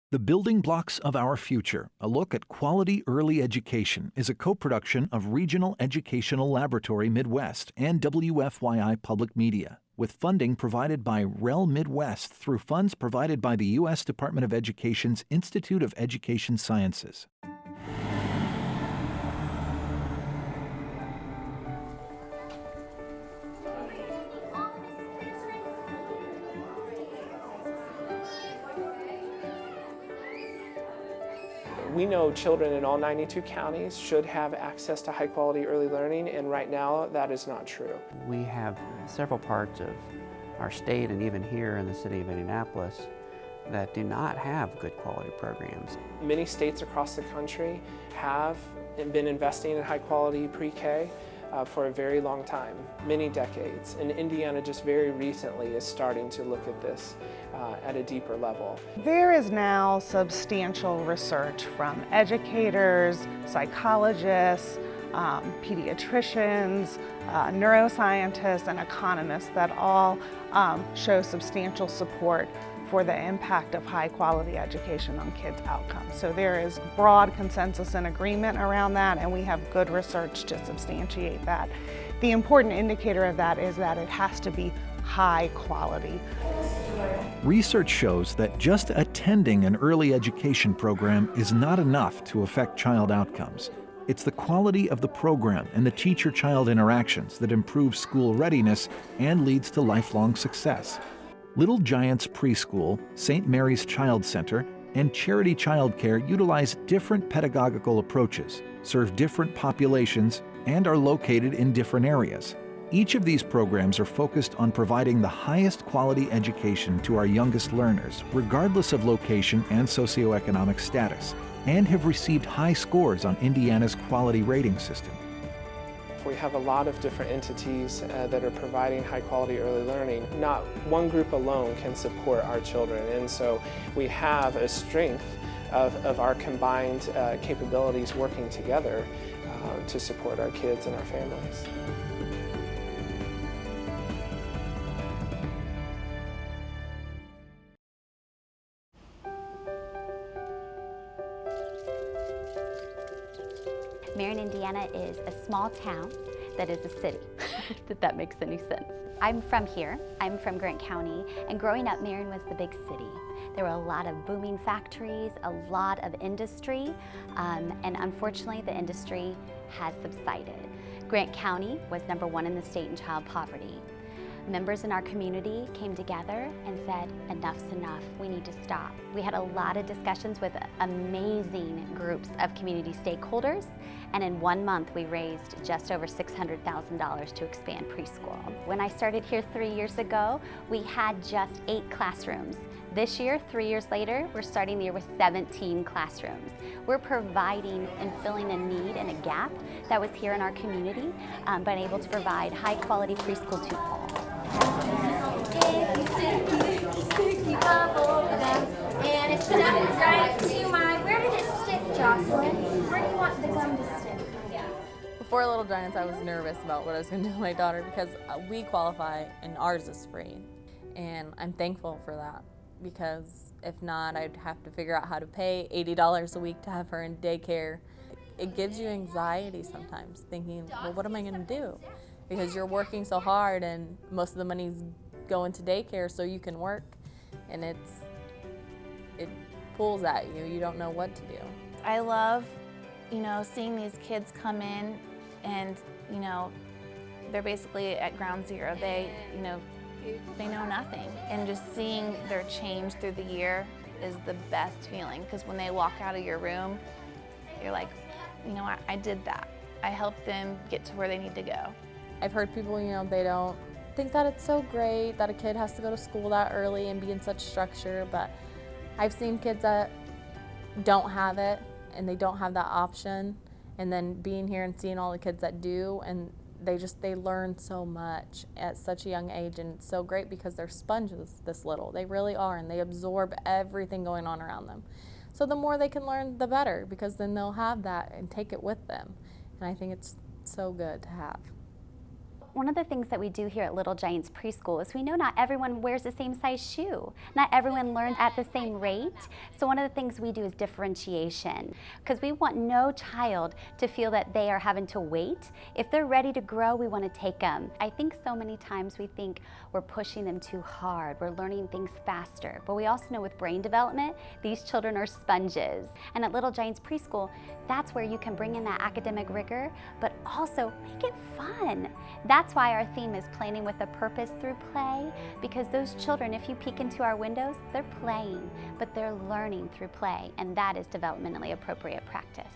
The Building Blocks of Our Future, a look at quality early education, is a co-production of Regional Educational Laboratory Midwest and WFYI Public Media, with funding provided by REL Midwest through funds provided by the U.S. Department of Education's Institute of Education Sciences. We know children in all 92 counties should have access to high-quality early learning, and right now that is not true. We have several parts of our state and even here in the city of Indianapolis that do not have good quality programs. Many states across the country have been investing in high-quality pre-K for a very long time, many decades, and Indiana just very recently is starting to look at this at a deeper level. There is now substantial research from educators, psychologists, pediatricians, neuroscientists, and economists that all show substantial support for the impact of high quality education on kids' outcomes. So there is broad consensus and agreement around that, and we have good research to substantiate that. The important indicator of that is that it has to be high quality. Research shows that just attending an early education program is not enough to affect child outcomes. It's the quality of the program and the teacher-child interactions that improves school readiness and leads to lifelong success. Little Giants Preschool, St. Mary's Child Center, and Charity Childcare utilize different pedagogical approaches, serve different populations, and are located in different areas. Each of these programs are focused on providing the highest quality education to our youngest learners, regardless of location and socioeconomic status, and have received high scores on Indiana's quality rating system. We have a lot of different entities that are providing high quality early learning. Not one group alone can support our children, and so we have a strength of our combined capabilities working together to support our kids and our families. Marion, Indiana is a small town that is a city, if that makes any sense. I'm from here, I'm from Grant County, and growing up, Marion was the big city. There were a lot of booming factories, a lot of industry, and unfortunately the industry has subsided. Grant County was #1 in the state in child poverty. Members in our community came together and said, enough's enough, we need to stop. We had a lot of discussions with amazing groups of community stakeholders, and in 1 month we raised just over $600,000 to expand preschool. When I started here 3 years ago, we had just 8 classrooms. This year, 3 years later, we're starting the year with 17 classrooms. We're providing and filling a need and a gap that was here in our community, but able to provide high quality preschool to all. Sticky bubble gum, and it's stuck right to my. Where did it stick, Jocelyn? Where do you want the gum to stick? Before Little Giants, I was nervous about what I was going to do with my daughter because we qualify and ours is free, and I'm thankful for that because if not, I'd have to figure out how to pay $80 a week to have her in daycare. It gives you anxiety sometimes, thinking, well, what am I going to do? Because you're working so hard and most of the money's going to daycare so you can work, and it pulls at you. You don't know what to do. I love, seeing these kids come in and, they're basically at ground zero. They know nothing. And just seeing their change through the year is the best feeling, because when they walk out of your room, you're like, I did that. I helped them get to where they need to go. I've heard people, they don't think that it's so great that a kid has to go to school that early and be in such structure, but I've seen kids that don't have it and they don't have that option, and then being here and seeing all the kids that do, and they learn so much at such a young age, and it's so great because they're sponges this little. They really are, and they absorb everything going on around them. So the more they can learn, the better, because then they'll have that and take it with them, and I think it's so good to have. One of the things that we do here at Little Giants Preschool is we know not everyone wears the same size shoe. Not everyone learns at the same rate. So one of the things we do is differentiation, because we want no child to feel that they are having to wait. If they're ready to grow, we want to take them. I think so many times we think we're pushing them too hard, we're learning things faster. But we also know with brain development, these children are sponges. And at Little Giants Preschool, that's where you can bring in that academic rigor, but also make it fun. That's why our theme is planning with a purpose through play, because those children, if you peek into our windows, they're playing, but they're learning through play, and that is developmentally appropriate practice.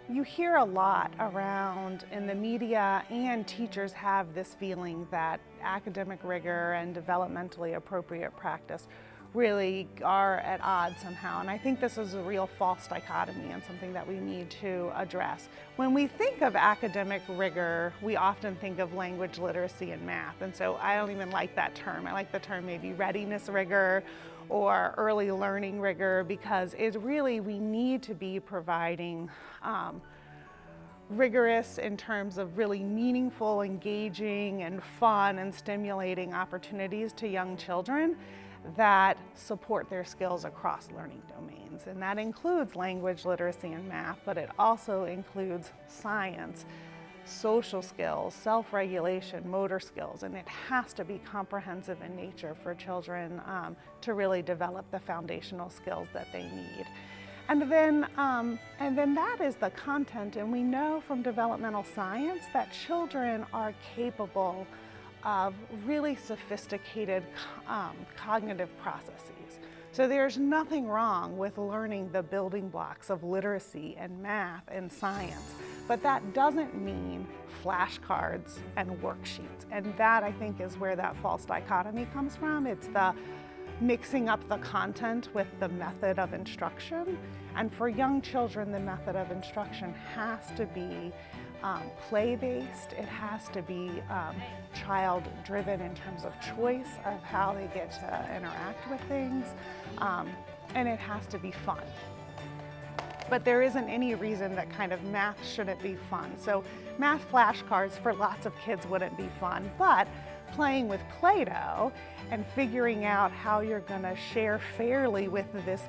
You hear a lot around in the media, and teachers have this feeling that academic rigor and developmentally appropriate practice really are at odds somehow. And I think this is a real false dichotomy and something that we need to address. When we think of academic rigor, we often think of language literacy and math. And so I don't even like that term. I like the term maybe readiness rigor or early learning rigor, because it's really, we need to be providing rigorous in terms of really meaningful, engaging, and fun and stimulating opportunities to young children that support their skills across learning domains. And that includes language literacy and math, but it also includes science, social skills, self-regulation, motor skills, and it has to be comprehensive in nature for children to really develop the foundational skills that they need. And then that is the content, and we know from developmental science that children are capable of really sophisticated cognitive processes. So there's nothing wrong with learning the building blocks of literacy and math and science, but that doesn't mean flashcards and worksheets. And that, I think, is where that false dichotomy comes from. It's the mixing up the content with the method of instruction. And for young children, the method of instruction has to be play-based. It has to be child-driven in terms of choice of how they get to interact with things, and it has to be fun. But there isn't any reason that kind of math shouldn't be fun. So math flashcards for lots of kids wouldn't be fun, but playing with Play-Doh and figuring out how you're gonna share fairly with this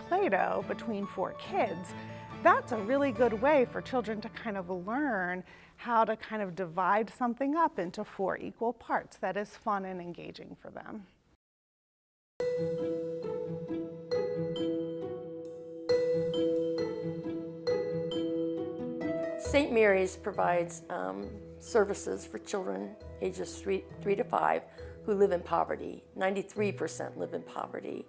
Play-Doh between 4 kids, that's a really good way for children to kind of learn how to kind of divide something up into 4 equal parts that is fun and engaging for them. St. Mary's provides services for children ages 3 to 5 who live in poverty. 93% live in poverty.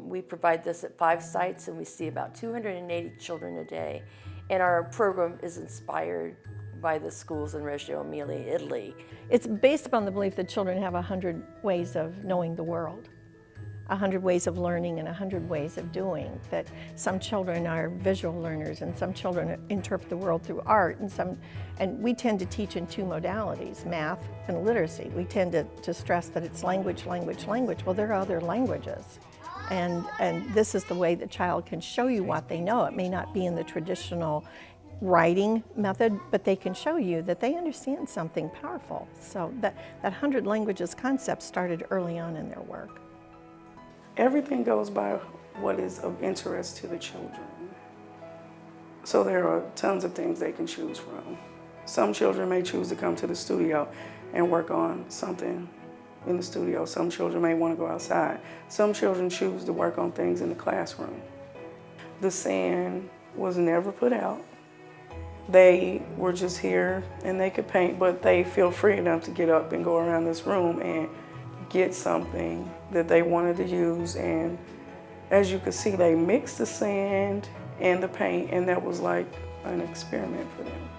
We provide this at 5 sites, and we see about 280 children a day. And our program is inspired by the schools in Reggio Emilia, Italy. It's based upon the belief that children have 100 ways of knowing the world, 100 ways of learning and 100 ways of doing. That some children are visual learners and some children interpret the world through art, and we tend to teach in 2 modalities, math and literacy. We tend to stress that it's language, language, language. Well, there are other languages. And this is the way the child can show you what they know. It may not be in the traditional writing method, but they can show you that they understand something powerful. So that 100 languages concept started early on in their work. Everything goes by what is of interest to the children. So there are tons of things they can choose from. Some children may choose to come to the studio and work on something in the studio. Some children may want to go outside. Some children choose to work on things in the classroom. The sand was never put out. They were just here and they could paint, but they feel free enough to get up and go around this room and get something that they wanted to use. And as you can see, they mixed the sand and the paint, and that was like an experiment for them.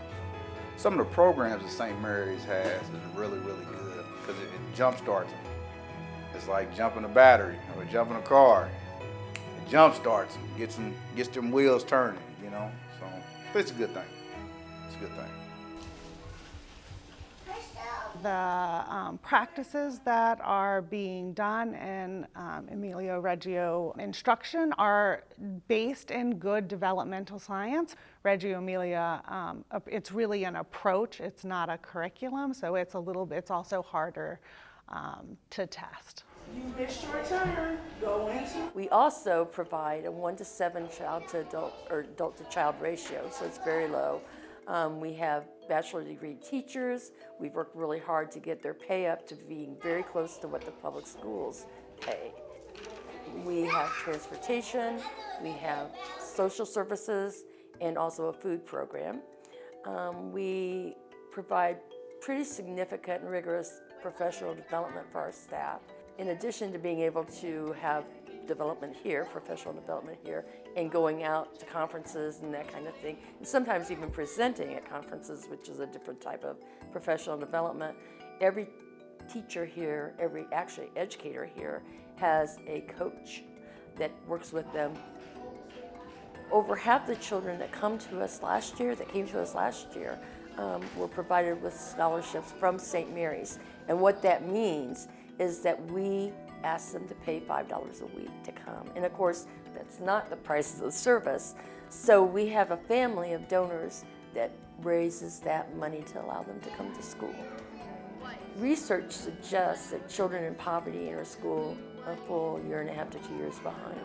Some of the programs that St. Mary's has is really, really good because it jumpstarts them. It's like jumping a battery or jumping a car. It jumpstarts them, gets them wheels turning, you know. So it's a good thing. It's a good thing. the practices that are being done in Emilio Reggio instruction are based in good developmental science. Reggio Emilia, it's really an approach, it's not a curriculum, so it's also harder to test. You missed your turn. Go into. We also provide a 1 to 7 child to adult or adult to child ratio, so it's very low. We have bachelor degree teachers. We've worked really hard to get their pay up to being very close to what the public schools pay. We have transportation, we have social services, and also a food program. We provide pretty significant and rigorous professional development for our staff. In addition to being able to have development here, professional development here, and going out to conferences and that kind of thing, and sometimes even presenting at conferences, which is a different type of professional development. Every teacher here, every actually educator here has a coach that works with them. Over half the children that came to us last year, were provided with scholarships from St. Mary's. And what that means is that we ask them to pay $5 a week to come. And of course, that's not the price of the service. So we have a family of donors that raises that money to allow them to come to school. Research suggests that children in poverty enter school a full 1.5 to 2 years behind.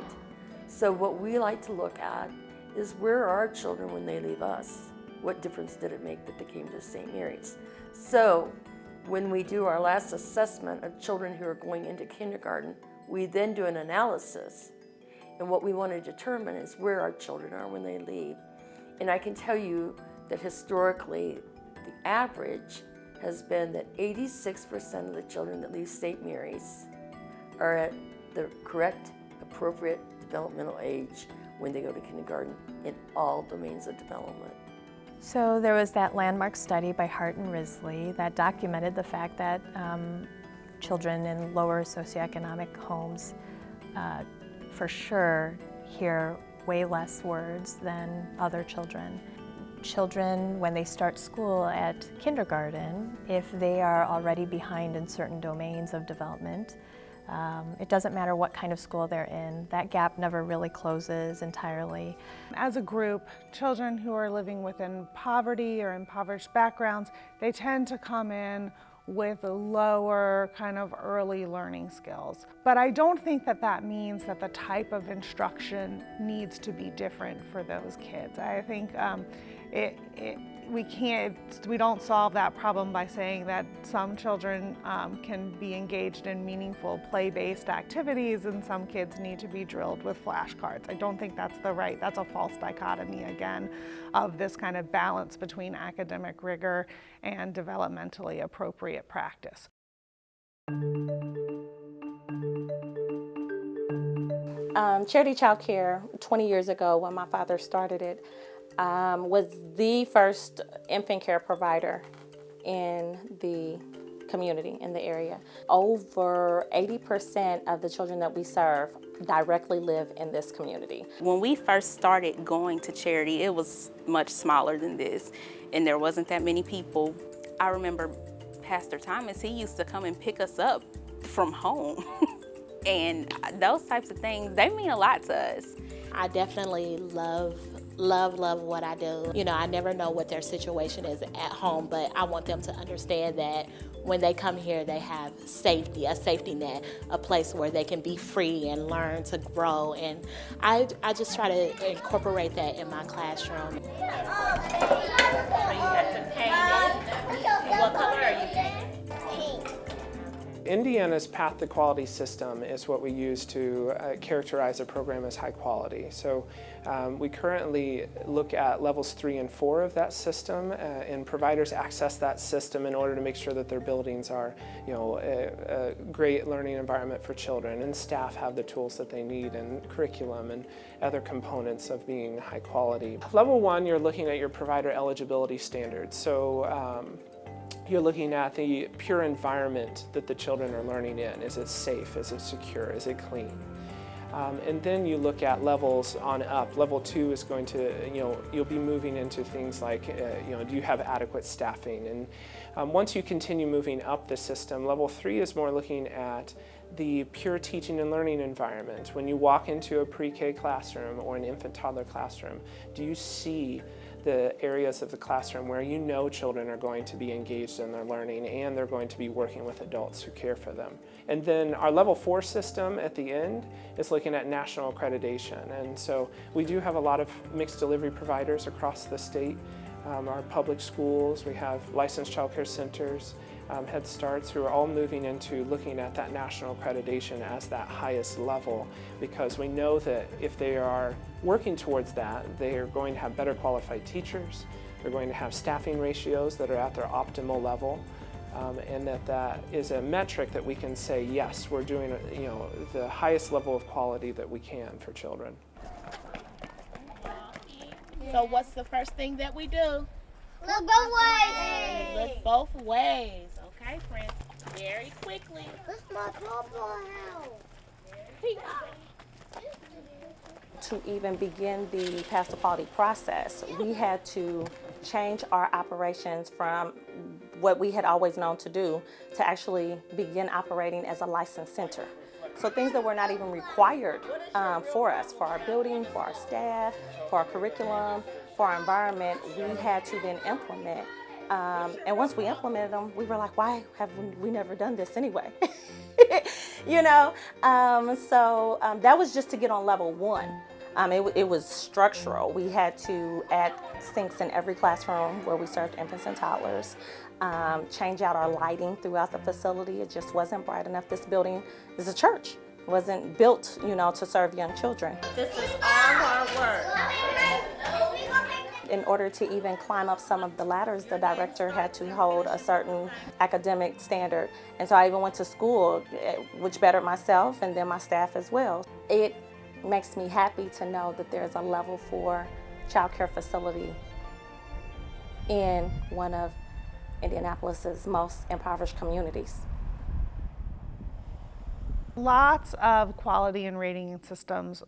So what we like to look at is, where are our children when they leave us? What difference did it make that they came to St. Mary's? So when we do our last assessment of children who are going into kindergarten, we then do an analysis. And what we want to determine is where our children are when they leave. And I can tell you that historically, the average has been that 86% of the children that leave St. Mary's are at the correct, appropriate developmental age when they go to kindergarten in all domains of development. So there was that landmark study by Hart and Risley that documented the fact that children in lower socioeconomic homes for sure hear way less words than other children. Children, when they start school at kindergarten, if they are already behind in certain domains of development, it doesn't matter what kind of school they're in, that gap never really closes entirely. As a group, children who are living within poverty or impoverished backgrounds, they tend to come in with lower kind of early learning skills. But I don't think that that means that the type of instruction needs to be different for those kids. I think we don't solve that problem by saying that some children can be engaged in meaningful play-based activities and some kids need to be drilled with flashcards. I don't think that's that's a false dichotomy again of this kind of balance between academic rigor and developmentally appropriate practice. Charity Child Care, 20 years ago when my father started it, was the first infant care provider in the community, in the area. Over 80% of the children that we serve directly live in this community. When we first started going to charity, it was much smaller than this, and there wasn't that many people. I remember Pastor Thomas, he used to come and pick us up from home. And those types of things, they mean a lot to us. I definitely love what I do. You know, I never know what their situation is at home, but I want them to understand that when they come here, they have safety, a safety net, a place where they can be free and learn to grow. And I just try to incorporate that in my classroom. So you got to paint it. What color are you painting? Indiana's Path to Quality system is what we use to characterize a program as high quality. So we currently look at levels 3 and 4 of that system, and providers access that system in order to make sure that their buildings are, a great learning environment for children, and staff have the tools that they need, and curriculum and other components of being high quality. Level 1, you're looking at your provider eligibility standards. So you're looking at the pure environment that the children are learning in. Is it safe? Is it secure? Is it clean? And then you look at levels on up. Level 2 is going to, you'll be moving into things like, do you have adequate staffing? And once you continue moving up the system, level 3 is more looking at the pure teaching and learning environment. When you walk into a pre-K classroom or an infant toddler classroom, do you see the areas of the classroom where you know children are going to be engaged in their learning and they're going to be working with adults who care for them? And then our level 4 system at the end is looking at national accreditation. And so we do have a lot of mixed delivery providers across the state. Our public schools, we have licensed child care centers, Head Starts, who are all moving into looking at that national accreditation as that highest level, because we know that if they are working towards that, they are going to have better qualified teachers, they're going to have staffing ratios that are at their optimal level, and that is a metric that we can say, yes, we're doing the highest level of quality that we can for children. So what's the first thing that we do? Look both ways. Look both ways. Okay, friends. Very quickly. What's my purple To even begin the pastor quality process, we had to change our operations from what we had always known to do to actually begin operating as a licensed center. So things that were not even required for us, for our building, for our staff, for our curriculum, for our environment, we had to then implement. And once we implemented them, we were like, why have we never done this anyway? So that was just to get on level 1. It was structural. We had to add sinks in every classroom where we served infants and toddlers, change out our lighting throughout the facility. It just wasn't bright enough. This building is a church. It wasn't built, to serve young children. This is all hard work. In order to even climb up some of the ladders, the director had to hold a certain academic standard. And so I even went to school, which bettered myself and then my staff as well. It makes me happy to know that there's a level 4 child care facility in one of Indianapolis's most impoverished communities. Lots of quality and rating systems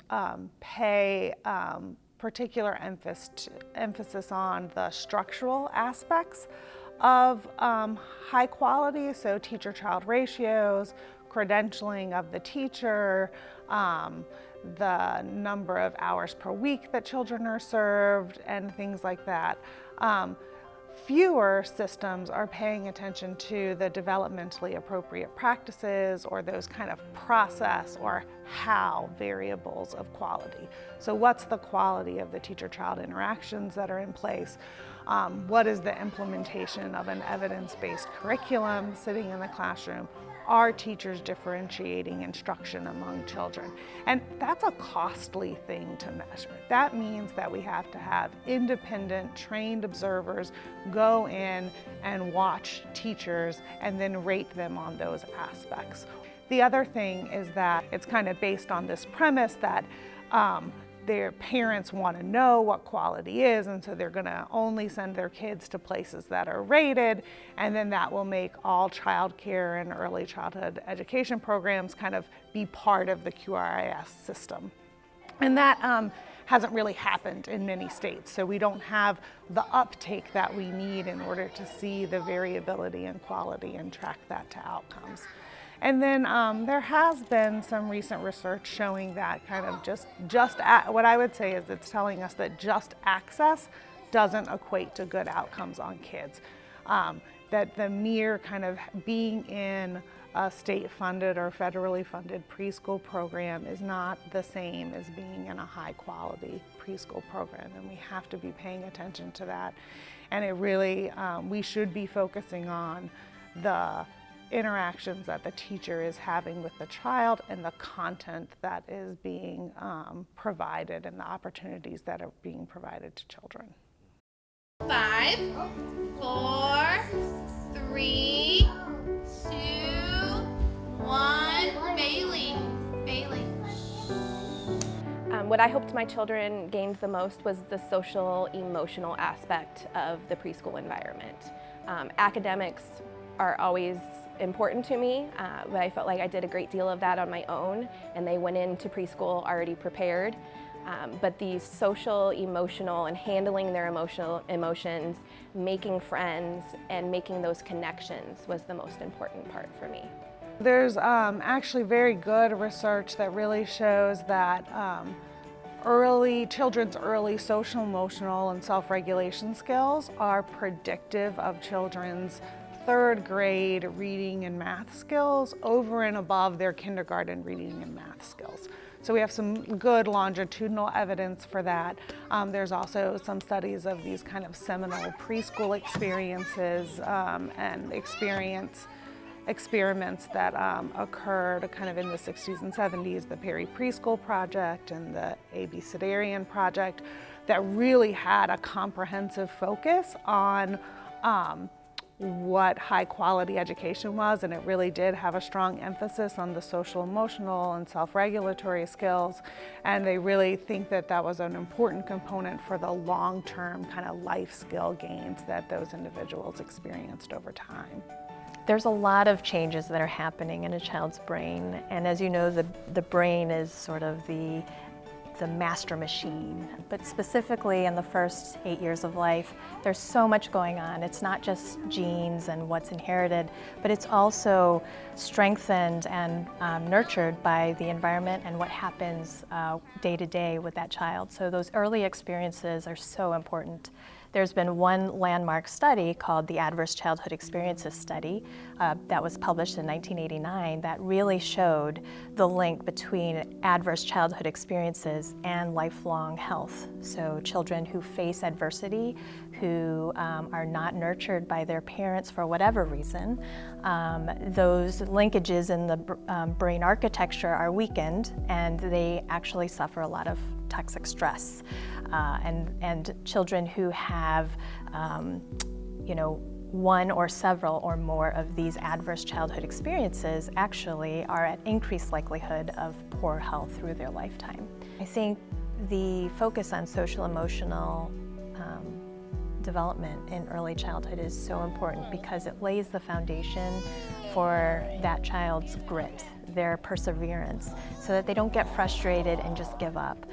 pay particular emphasis on the structural aspects of high quality, so teacher-child ratios, credentialing of the teacher, the number of hours per week that children are served, and things like that. Fewer systems are paying attention to the developmentally appropriate practices or those kind of process or how variables of quality. So what's the quality of the teacher-child interactions that are in place? What is the implementation of an evidence-based curriculum sitting in the classroom? Are teachers differentiating instruction among children? And that's a costly thing to measure. That means that we have to have independent, trained observers go in and watch teachers and then rate them on those aspects. The other thing is that it's kind of based on this premise that their parents want to know what quality is, and so they're going to only send their kids to places that are rated, and then that will make all child care and early childhood education programs kind of be part of the QRIS system. And that hasn't really happened in many states, so we don't have the uptake that we need in order to see the variability in quality and track that to outcomes. And then there has been some recent research showing that kind of what I would say is it's telling us that just access doesn't equate to good outcomes on kids. That the mere kind of being in a state-funded or federally funded preschool program is not the same as being in a high-quality preschool program, and we have to be paying attention to that. And it really, we should be focusing on the interactions that the teacher is having with the child and the content that is being provided and the opportunities that are being provided to children. 5, 4, 3, 2, 1. Bailey. What I hoped my children gained the most was the social, emotional aspect of the preschool environment. Academics are always important to me, but I felt like I did a great deal of that on my own, and they went into preschool already prepared. But the social, emotional, and handling their emotions, making friends, and making those connections was the most important part for me. There's actually very good research that really shows that children's early social, emotional, and self-regulation skills are predictive of children's third grade reading and math skills over and above their kindergarten reading and math skills. So we have some good longitudinal evidence for that. There's also some studies of these kind of seminal preschool experiences and experiments that occurred kind of in the 60s and 70s, the Perry Preschool Project and the A.B. Sidarian Project, that really had a comprehensive focus on what high quality education was, and it really did have a strong emphasis on the social, emotional, and self-regulatory skills, and they really think that that was an important component for the long-term kind of life skill gains that those individuals experienced over time. There's a lot of changes that are happening in a child's brain, and as you know, the brain is sort of the master machine. But specifically in the first 8 years of life, there's so much going on. It's not just genes and what's inherited, but it's also strengthened and nurtured by the environment and what happens day to day with that child. So those early experiences are so important. There's been one landmark study called the Adverse Childhood Experiences Study that was published in 1989 that really showed the link between adverse childhood experiences and lifelong health. So children who face adversity, who are not nurtured by their parents for whatever reason, those linkages in the brain architecture are weakened, and they actually suffer a lot of toxic stress. And children who have, one or several or more of these adverse childhood experiences actually are at increased likelihood of poor health through their lifetime. I think the focus on social emotional development in early childhood is so important because it lays the foundation for that child's grit, their perseverance, so that they don't get frustrated and just give up.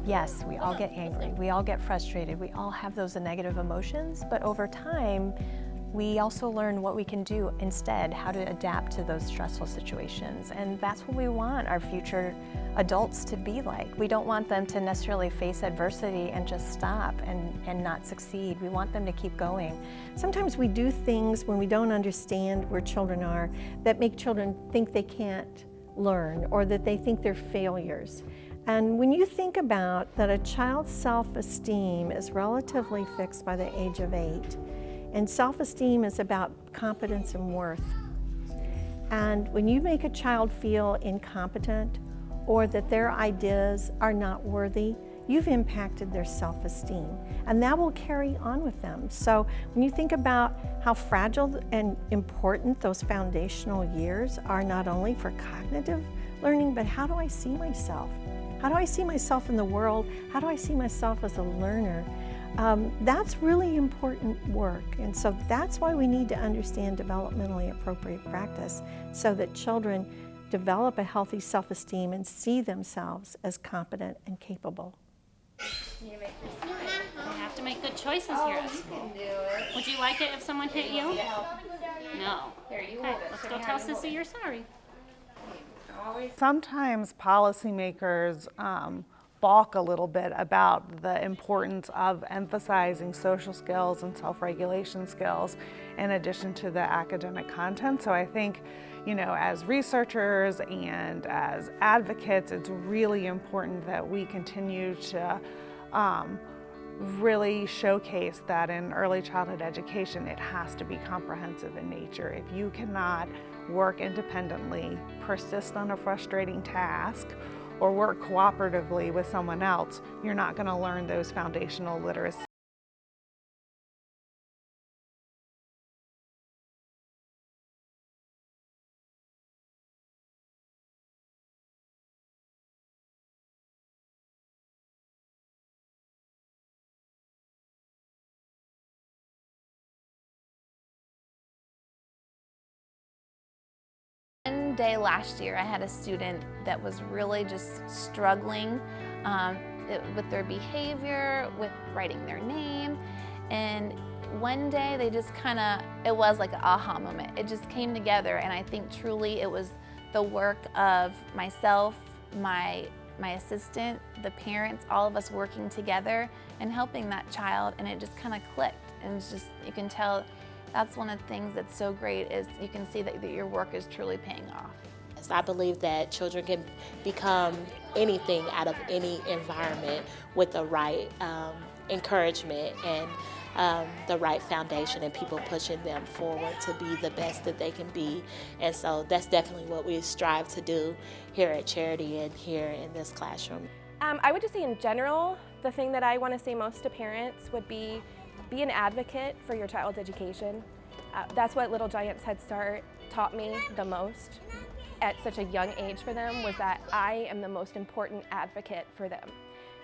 Yes, we all get angry, we all get frustrated, we all have those negative emotions, but over time, we also learn what we can do instead, how to adapt to those stressful situations. And that's what we want our future adults to be like. We don't want them to necessarily face adversity and just stop and not succeed. We want them to keep going. Sometimes we do things when we don't understand where children are that make children think they can't learn or that they think they're failures. And when you think about that a child's self-esteem is relatively fixed by the age of 8, and self-esteem is about competence and worth. And when you make a child feel incompetent or that their ideas are not worthy, you've impacted their self-esteem, and that will carry on with them. So when you think about how fragile and important those foundational years are, not only for cognitive learning, but how do I see myself? How do I see myself in the world? How do I see myself as a learner? That's really important work, and so that's why we need to understand developmentally appropriate practice so that children develop a healthy self-esteem and see themselves as competent and capable. You have to make good choices here at school. Would you like it if someone hit you? No. Okay, let's go tell Sissy you're sorry. Sometimes policymakers balk a little bit about the importance of emphasizing social skills and self-regulation skills in addition to the academic content. So I think, as researchers and as advocates, it's really important that we continue to really showcase that in early childhood education, it has to be comprehensive in nature. If you cannot work independently, persist on a frustrating task, or work cooperatively with someone else, you're not going to learn those foundational literacy one day last year, I had a student that was really just struggling with their behavior, with writing their name, and one day they just it was like an aha moment. It just came together, and I think truly it was the work of myself, my assistant, the parents, all of us working together and helping that child, and it just kind of clicked. And it's just, you can tell that's one of the things that's so great is you can see that your work is truly paying off. I believe that children can become anything out of any environment with the right encouragement and the right foundation and people pushing them forward to be the best that they can be. And so that's definitely what we strive to do here at Charity and here in this classroom. I would just say in general, the thing that I want to say most to parents would be an advocate for your child's education. That's what Little Giants Head Start taught me the most at such a young age for them, was that I am the most important advocate for them.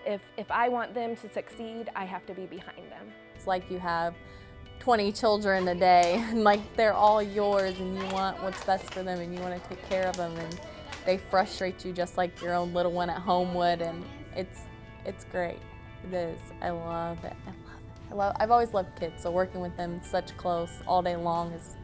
If I want them to succeed, I have to be behind them. It's like you have 20 children a day, and like they're all yours, and you want what's best for them, and you want to take care of them, and they frustrate you just like your own little one at home would, and it's great. It is. I love it. I've always loved kids, so working with them such close all day long is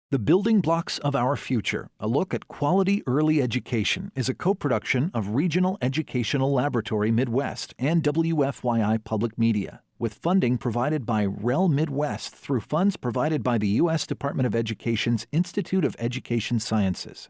The Building Blocks of Our Future, a look at quality early education, is a co-production of Regional Educational Laboratory Midwest and WFYI Public Media, with funding provided by REL Midwest through funds provided by the U.S. Department of Education's Institute of Education Sciences.